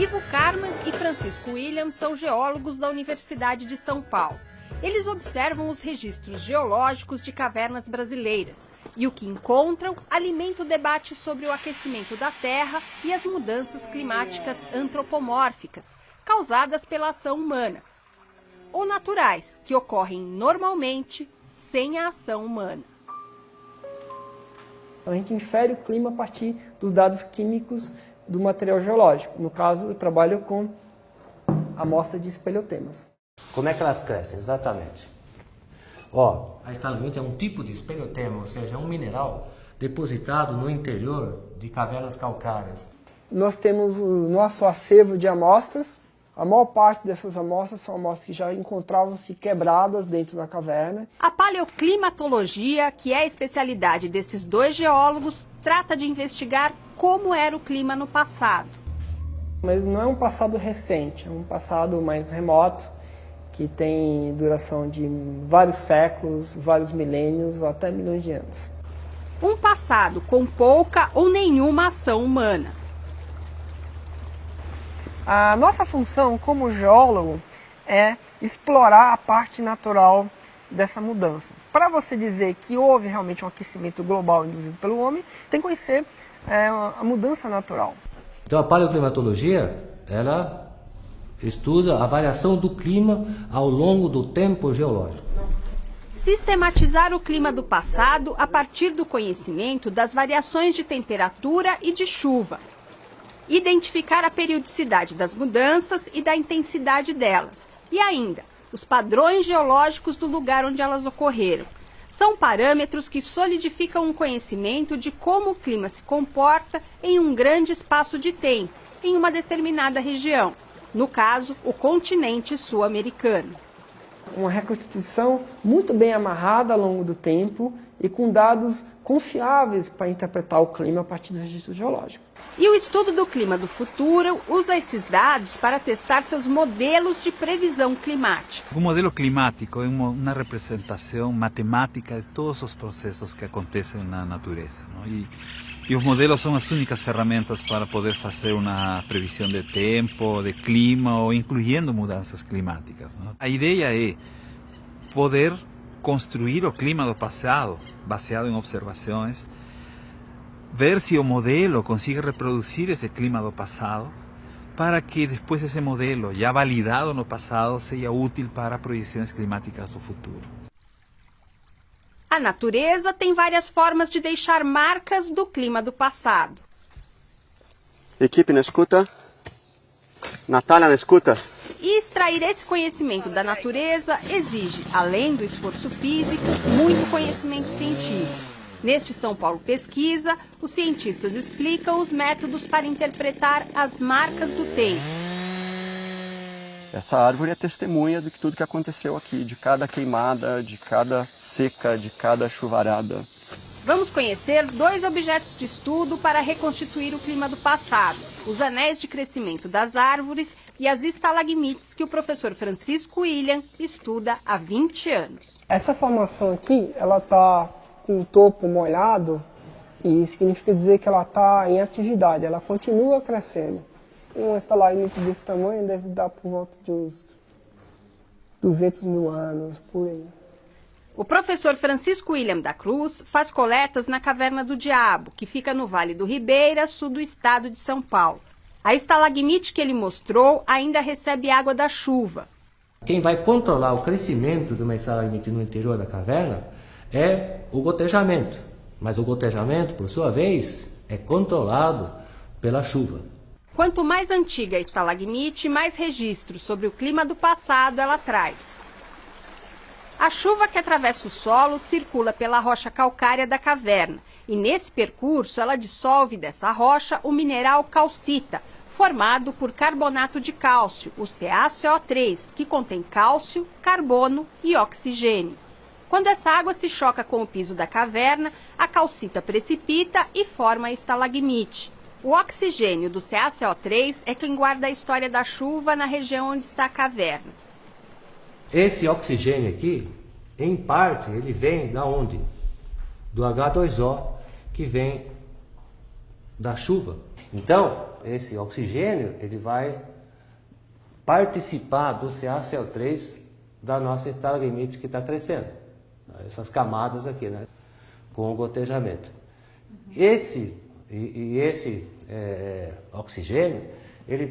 Ivo Carman e Francisco William são geólogos da Universidade de São Paulo. Eles observam os registros geológicos de cavernas brasileiras e o que encontram alimenta o debate sobre o aquecimento da Terra e as mudanças climáticas antropomórficas causadas pela ação humana, ou naturais, que ocorrem normalmente sem a ação humana. A gente infere o clima a partir dos dados químicos do material geológico. No caso, eu trabalho com amostra de espeleotemas. Como é que elas crescem, exatamente? Ó, a estalagmite é um tipo de espeleotema, ou seja, é um mineral depositado no interior de cavernas calcárias. Nós temos o nosso acervo de amostras. A maior parte dessas amostras são amostras que já encontravam-se quebradas dentro da caverna. A paleoclimatologia, que é a especialidade desses dois geólogos, trata de investigar como era o clima no passado. Mas não é um passado recente, é um passado mais remoto, que tem duração de vários séculos, vários milênios ou até milhões de anos. Um passado com pouca ou nenhuma ação humana. A nossa função como geólogo é explorar a parte natural dessa mudança. Para você dizer que houve realmente um aquecimento global induzido pelo homem, tem que conhecer a mudança natural. Então a paleoclimatologia, ela estuda a variação do clima ao longo do tempo geológico. Sistematizar o clima do passado a partir do conhecimento das variações de temperatura e de chuva. Identificar a periodicidade das mudanças e da intensidade delas. E ainda, os padrões geológicos do lugar onde elas ocorreram. São parâmetros que solidificam um conhecimento de como o clima se comporta em um grande espaço de tempo, em uma determinada região. No caso, o continente sul-americano. Uma reconstituição muito bem amarrada ao longo do tempo e com dados confiáveis para interpretar o clima a partir dos registros geológicos. E o estudo do clima do futuro usa esses dados para testar seus modelos de previsão climática. O modelo climático é uma representação matemática de todos os processos que acontecem na natureza, não? E os modelos são as únicas ferramentas para poder fazer uma previsão de tempo, de clima ou incluindo mudanças climáticas, não? A ideia é poder construir o clima do passado, baseado em observações, ver se o modelo consegue reproduzir esse clima do passado, para que depois esse modelo, já validado no passado, seja útil para projeções climáticas do futuro. A natureza tem várias formas de deixar marcas do clima do passado. Equipe na escuta. Natália na escuta. E extrair esse conhecimento da natureza exige, além do esforço físico, muito conhecimento científico. Neste São Paulo Pesquisa, os cientistas explicam os métodos para interpretar as marcas do tempo. Essa árvore é testemunha de tudo que aconteceu aqui, de cada queimada, de cada seca, de cada chuvarada. Vamos conhecer dois objetos de estudo para reconstituir o clima do passado: os anéis de crescimento das árvores e as estalagmites que o professor Francisco William estuda há 20 anos. Essa formação aqui, ela está com o topo molhado e significa dizer que ela está em atividade, ela continua crescendo. Uma estalagmite desse tamanho deve dar por volta de uns 200 mil anos, por aí. O professor Francisco William da Cruz faz coletas na Caverna do Diabo, que fica no Vale do Ribeira, sul do estado de São Paulo. A estalagmite que ele mostrou ainda recebe água da chuva. Quem vai controlar o crescimento de uma estalagmite no interior da caverna é o gotejamento. Mas o gotejamento, por sua vez, é controlado pela chuva. Quanto mais antiga a estalagmite, mais registros sobre o clima do passado ela traz. A chuva que atravessa o solo circula pela rocha calcária da caverna e nesse percurso ela dissolve dessa rocha o mineral calcita, formado por carbonato de cálcio, o CaCO3, que contém cálcio, carbono e oxigênio. Quando essa água se choca com o piso da caverna, a calcita precipita e forma a estalagmite. O oxigênio do CaCO3 é quem guarda a história da chuva na região onde está a caverna. Esse oxigênio aqui, em parte, ele vem da onde? Do H2O, que vem da chuva. Então, esse oxigênio ele vai participar do CaCl3 da nossa estalagmite que está crescendo. Essas camadas aqui, né? Com o gotejamento. Esse oxigênio,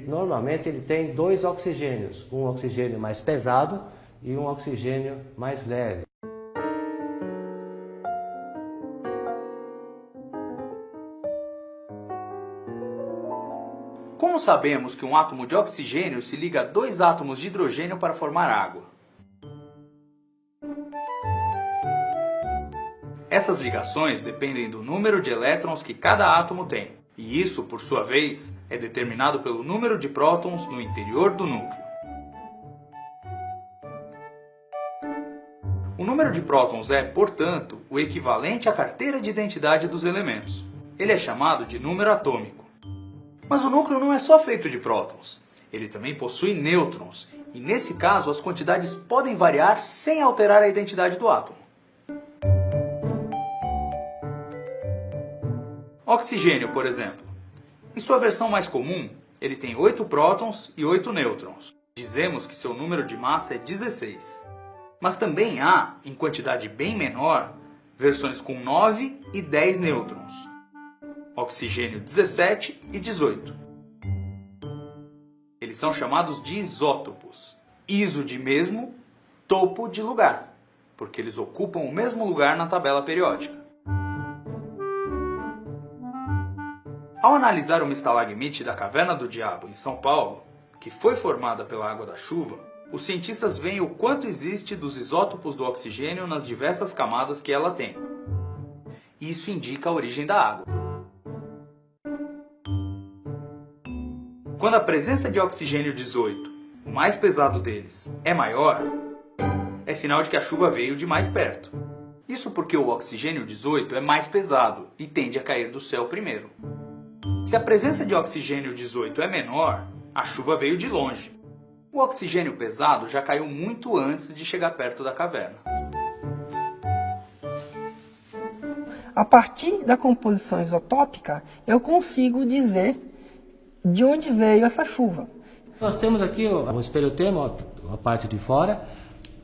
normalmente ele tem dois oxigênios. Um oxigênio mais pesado e um oxigênio mais leve. Como sabemos que um átomo de oxigênio se liga a dois átomos de hidrogênio para formar água? Essas ligações dependem do número de elétrons que cada átomo tem, e isso, por sua vez, é determinado pelo número de prótons no interior do núcleo. O número de prótons é, portanto, o equivalente à carteira de identidade dos elementos. Ele é chamado de número atômico. Mas o núcleo não é só feito de prótons. Ele também possui nêutrons, e nesse caso as quantidades podem variar sem alterar a identidade do átomo. Oxigênio, por exemplo. Em sua versão mais comum, ele tem 8 prótons e 8 nêutrons. Dizemos que seu número de massa é 16. Mas também há, em quantidade bem menor, versões com 9 e 10 nêutrons. Oxigênio 17 e 18. Eles são chamados de isótopos. Iso de mesmo, topo de lugar, porque eles ocupam o mesmo lugar na tabela periódica. Ao analisar uma estalagmite da Caverna do Diabo, em São Paulo, que foi formada pela água da chuva, os cientistas veem o quanto existe dos isótopos do oxigênio nas diversas camadas que ela tem. Isso indica a origem da água. Quando a presença de oxigênio 18, o mais pesado deles, é maior, é sinal de que a chuva veio de mais perto. Isso porque o oxigênio 18 é mais pesado e tende a cair do céu primeiro. Se a presença de oxigênio 18 é menor, a chuva veio de longe. O oxigênio pesado já caiu muito antes de chegar perto da caverna. A partir da composição isotópica, eu consigo dizer de onde veio essa chuva. Nós temos aqui o espeleotema, a parte de fora,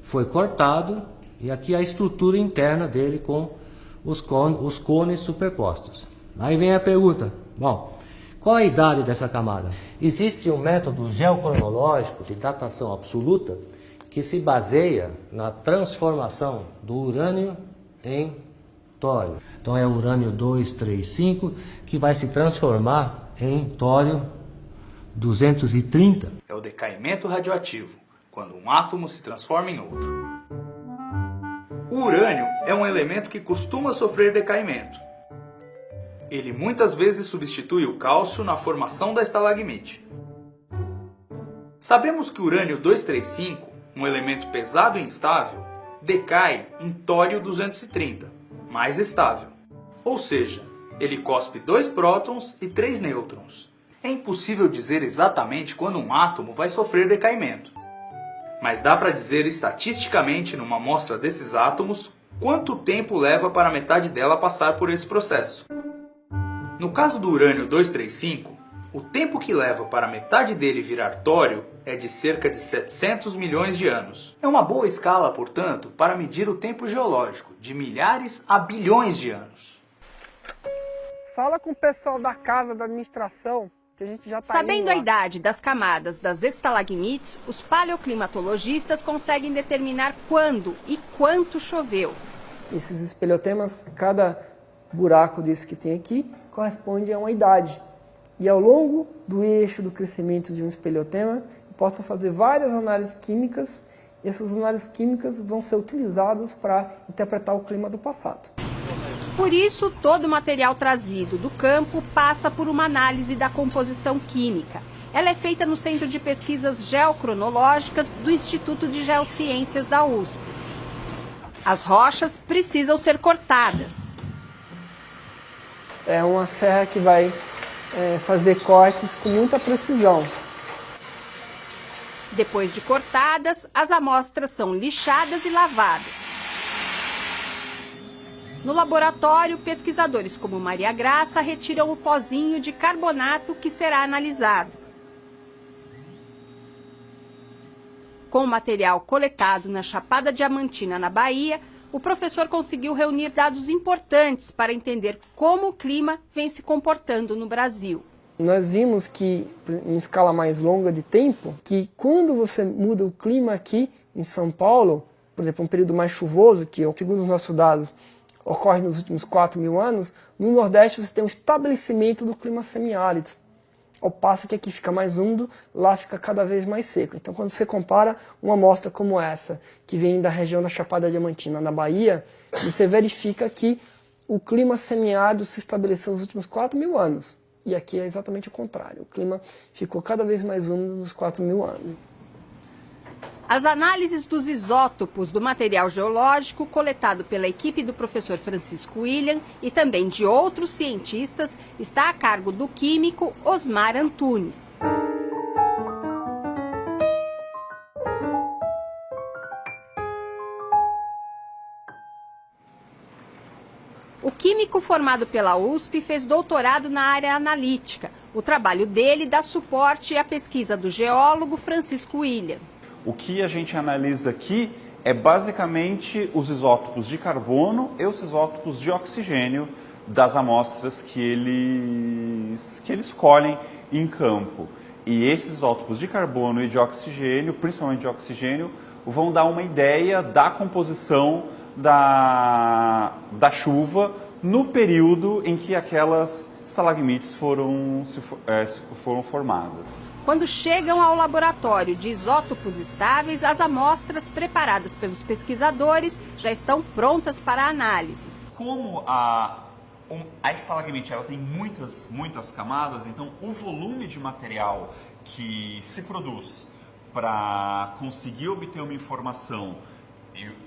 foi cortado e aqui a estrutura interna dele com os cones superpostos. Aí vem a pergunta, bom, qual a idade dessa camada? Existe um método geocronológico de datação absoluta que se baseia na transformação do urânio em tório. Então é o urânio 235 que vai se transformar em tório 230. É o decaimento radioativo, quando um átomo se transforma em outro. O urânio é um elemento que costuma sofrer decaimento. Ele muitas vezes substitui o cálcio na formação da estalagmite. Sabemos que o urânio 235, um elemento pesado e instável, decai em tório 230, mais estável. Ou seja, ele cospe 2 prótons e 3 nêutrons. É impossível dizer exatamente quando um átomo vai sofrer decaimento. Mas dá para dizer estatisticamente numa amostra desses átomos quanto tempo leva para metade dela passar por esse processo. No caso do urânio 235, o tempo que leva para metade dele virar tório é de cerca de 700 milhões de anos. É uma boa escala, portanto, para medir o tempo geológico, de milhares a bilhões de anos. Fala com o pessoal da casa da administração, que a gente já está Sabendo a idade das camadas das estalagmites, os paleoclimatologistas conseguem determinar quando e quanto choveu. Esses espeleotemas, cada buraco desse que tem aqui, corresponde a uma idade. E ao longo do eixo do crescimento de um espeleotema, eu posso fazer várias análises químicas, e essas análises químicas vão ser utilizadas para interpretar o clima do passado. Por isso, todo o material trazido do campo passa por uma análise da composição química. Ela é feita no Centro de Pesquisas Geocronológicas do Instituto de Geociências da USP. As rochas precisam ser cortadas. É uma serra que vai fazer cortes com muita precisão. Depois de cortadas, as amostras são lixadas e lavadas. No laboratório, pesquisadores como Maria Graça retiram o pozinho de carbonato que será analisado. Com o material coletado na Chapada Diamantina, na Bahia, o professor conseguiu reunir dados importantes para entender como o clima vem se comportando no Brasil. Nós vimos que, em escala mais longa de tempo, que quando você muda o clima aqui em São Paulo, por exemplo, um período mais chuvoso, que segundo os nossos dados ocorre nos últimos 4.000 anos, no Nordeste você tem um estabelecimento do clima semiárido. Ao passo que aqui fica mais úmido, lá fica cada vez mais seco. Então, quando você compara uma amostra como essa, que vem da região da Chapada Diamantina, na Bahia, você verifica que o clima semiárido se estabeleceu nos últimos 4.000 anos. E aqui é exatamente o contrário. O clima ficou cada vez mais úmido nos 4.000 anos. As análises dos isótopos do material geológico coletado pela equipe do professor Francisco William e também de outros cientistas está a cargo do químico Osmar Antunes. O químico formado pela USP fez doutorado na área analítica. O trabalho dele dá suporte à pesquisa do geólogo Francisco William. O que a gente analisa aqui é basicamente os isótopos de carbono e os isótopos de oxigênio das amostras que eles colhem em campo. E esses isótopos de carbono e de oxigênio, principalmente de oxigênio, vão dar uma ideia da composição da chuva no período em que aquelas estalagmites foram formadas. Quando chegam ao laboratório de isótopos estáveis, as amostras preparadas pelos pesquisadores já estão prontas para análise. Como a estalagmite ela tem muitas camadas, então o volume de material que se produz para conseguir obter uma informação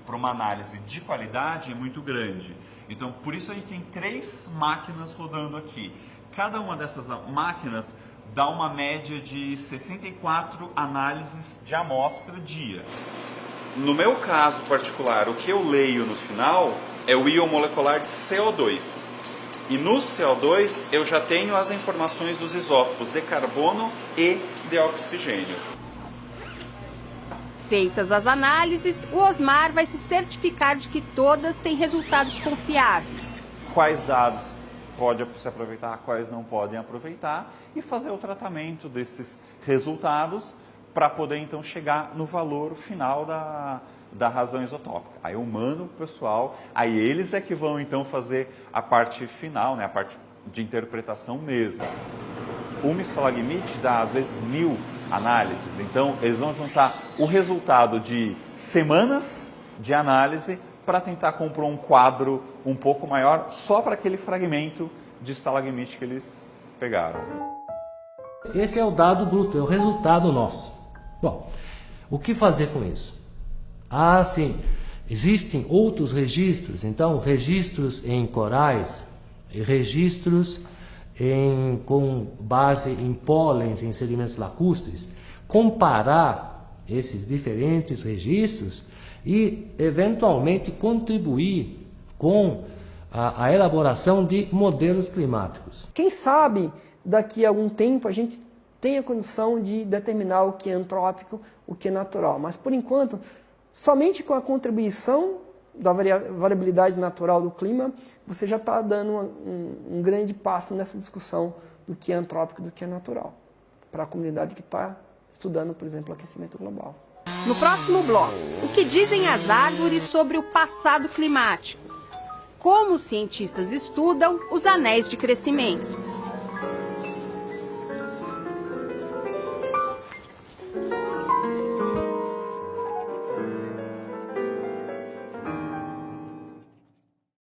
para uma análise de qualidade é muito grande. Então, por isso a gente tem 3 máquinas rodando aqui. Cada uma dessas máquinas dá uma média de 64 análises de amostra dia. No meu caso particular, o que eu leio no final é o íon molecular de CO2. E no CO2 eu já tenho as informações dos isótopos de carbono e de oxigênio. Feitas as análises, o Osmar vai se certificar de que todas têm resultados confiáveis. Quais dados pode se aproveitar, quais não podem aproveitar e fazer o tratamento desses resultados para poder então chegar no valor final da razão isotópica. Aí o humano, o pessoal, aí eles é que vão então fazer a parte final, né, a parte de interpretação mesmo. Uma estalagmite dá às vezes 1000 análises, então eles vão juntar o resultado de semanas de análise para tentar compor um quadro um pouco maior só para aquele fragmento de estalagmite que eles pegaram. Esse é o dado bruto, é o resultado nosso. Bom, o que fazer com isso? Ah, sim, existem outros registros, então registros em corais, registros com base em pólens, em sedimentos lacustres, comparar esses diferentes registros e, eventualmente, contribuir com a elaboração de modelos climáticos. Quem sabe, daqui a algum tempo, a gente tem a condição de determinar o que é antrópico, o que é natural. Mas, por enquanto, somente com a contribuição da variabilidade natural do clima, você já está dando um grande passo nessa discussão do que é antrópico e do que é natural, para a comunidade que está estudando, por exemplo, o aquecimento global. No próximo bloco, o que dizem as árvores sobre o passado climático? Como os cientistas estudam os anéis de crescimento?